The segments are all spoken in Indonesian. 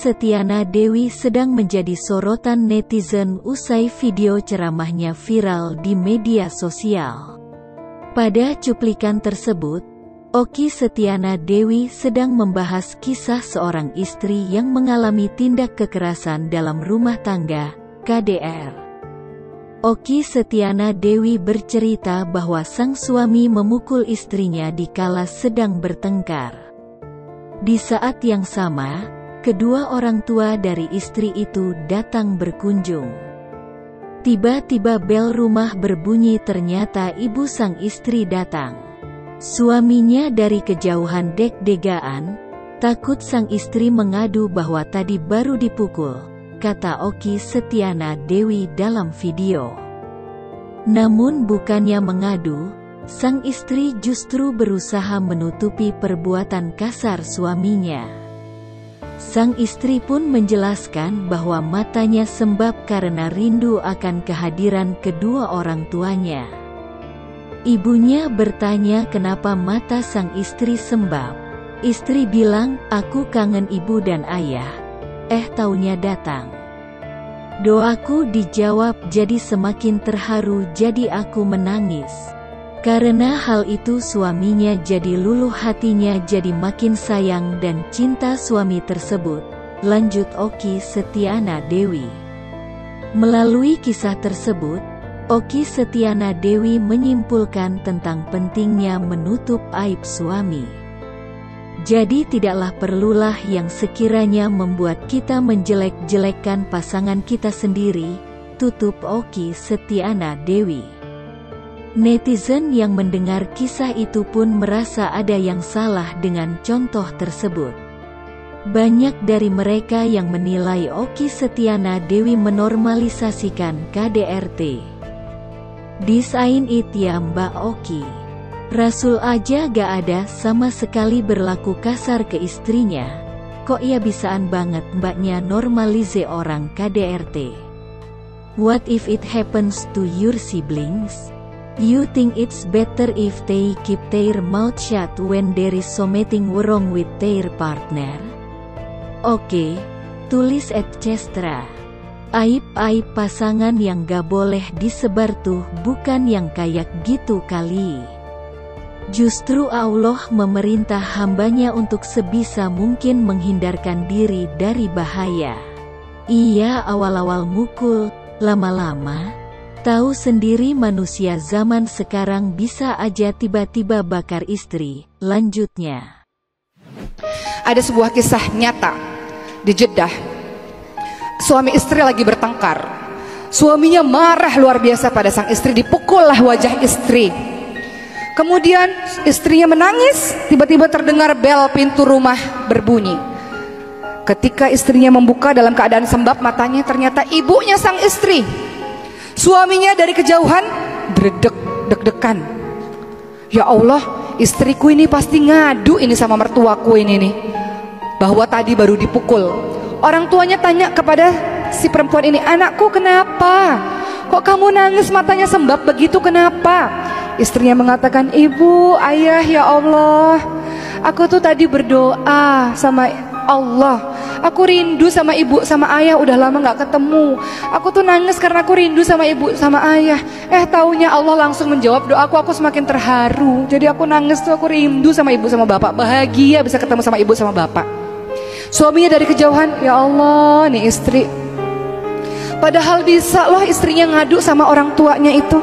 Setiana Dewi sedang menjadi sorotan netizen usai video ceramahnya viral di media sosial. Pada cuplikan tersebut, Okky Setiana Dewi sedang membahas kisah seorang istri yang mengalami tindak kekerasan dalam rumah tangga, KDR. Okky Setiana Dewi bercerita bahwa sang suami memukul istrinya dikala sedang bertengkar. Di saat yang sama, kedua orang tua dari istri itu datang berkunjung. Tiba-tiba bel rumah berbunyi, ternyata ibu sang istri datang. Suaminya dari kejauhan deg-degaan, takut sang istri mengadu bahwa tadi baru dipukul, kata Okky Setiana Dewi dalam video. Namun bukannya mengadu, sang istri justru berusaha menutupi perbuatan kasar suaminya. Sang istri pun menjelaskan bahwa matanya sembab karena rindu akan kehadiran kedua orang tuanya. Ibunya bertanya kenapa mata sang istri sembab. Istri bilang, "Aku kangen ibu dan ayah." Taunya datang. Doaku dijawab, jadi semakin terharu, jadi aku menangis. Karena hal itu suaminya jadi luluh hatinya, jadi makin sayang dan cinta suami tersebut, lanjut Okky Setiana Dewi. Melalui kisah tersebut, Okky Setiana Dewi menyimpulkan tentang pentingnya menutup aib suami. Jadi tidaklah perlulah yang sekiranya membuat kita menjelek-jelekkan pasangan kita sendiri, tutup Okky Setiana Dewi. Netizen yang mendengar kisah itu pun merasa ada yang salah dengan contoh tersebut. Banyak dari mereka yang menilai Okky Setiana Dewi menormalisasikan KDRT. Desain it ya Mbak Okky. Rasul aja gak ada sama sekali berlaku kasar ke istrinya. Kok ya bisaan banget mbaknya normalize orang KDRT. What if it happens to your siblings? You think it's better if they keep their mouth shut when there is something wrong with their partner? Oke, tulis @Cestra. Aib-aib pasangan yang gak boleh disebar tuh bukan yang kayak gitu kali. Justru Allah memerintah hambanya untuk sebisa mungkin menghindarkan diri dari bahaya. Iya, awal-awal mukul, lama-lama tahu sendiri manusia zaman sekarang bisa aja tiba-tiba bakar istri. Lanjutnya, ada sebuah kisah nyata di Jeddah. Suami istri lagi bertengkar. Suaminya marah luar biasa pada sang istri, dipukullah wajah istri. Kemudian istrinya menangis, tiba-tiba terdengar bel pintu rumah berbunyi. Ketika istrinya membuka dalam keadaan sembab matanya, ternyata ibunya sang istri. Suaminya dari kejauhan deg-degan. Ya Allah, istriku ini pasti ngadu ini sama mertuaku ini nih, bahwa tadi baru dipukul. Orang tuanya tanya kepada si perempuan ini, "Anakku kenapa? Kok kamu nangis matanya sembab begitu, kenapa?" Istrinya mengatakan, "Ibu, ayah, ya Allah, aku tuh tadi berdoa sama Allah. Aku rindu sama ibu sama ayah, udah lama gak ketemu. Aku tuh nangis karena aku rindu sama ibu sama ayah. Taunya Allah langsung menjawab doaku, aku semakin terharu. Jadi aku nangis tuh, aku rindu sama ibu sama bapak. Bahagia bisa ketemu sama ibu sama bapak." Suaminya dari kejauhan, ya Allah, nih istri. Padahal bisa loh istrinya ngadu sama orang tuanya itu.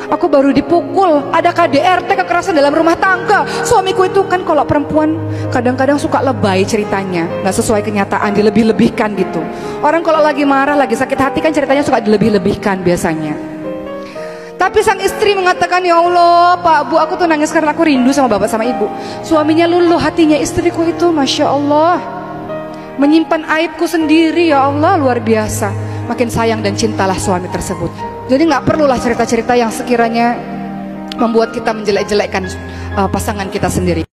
Aku baru dipukul, ada KDRT, kekerasan dalam rumah tangga. Suamiku itu kan, kalau perempuan kadang-kadang suka lebay ceritanya, nggak sesuai kenyataan, dilebih-lebihkan gitu. Orang kalau lagi marah, lagi sakit hati kan ceritanya suka dilebih-lebihkan biasanya. Tapi sang istri mengatakan, "Ya Allah, Pak, Bu, aku tuh nangis karena aku rindu sama bapak sama ibu." Suaminya luluh hatinya, istriku itu Masya Allah menyimpan aibku sendiri, ya Allah, luar biasa. Makin sayang dan cintalah suami tersebut. Jadi nggak perlulah cerita-cerita yang sekiranya membuat kita menjelek-jelekkan pasangan kita sendiri.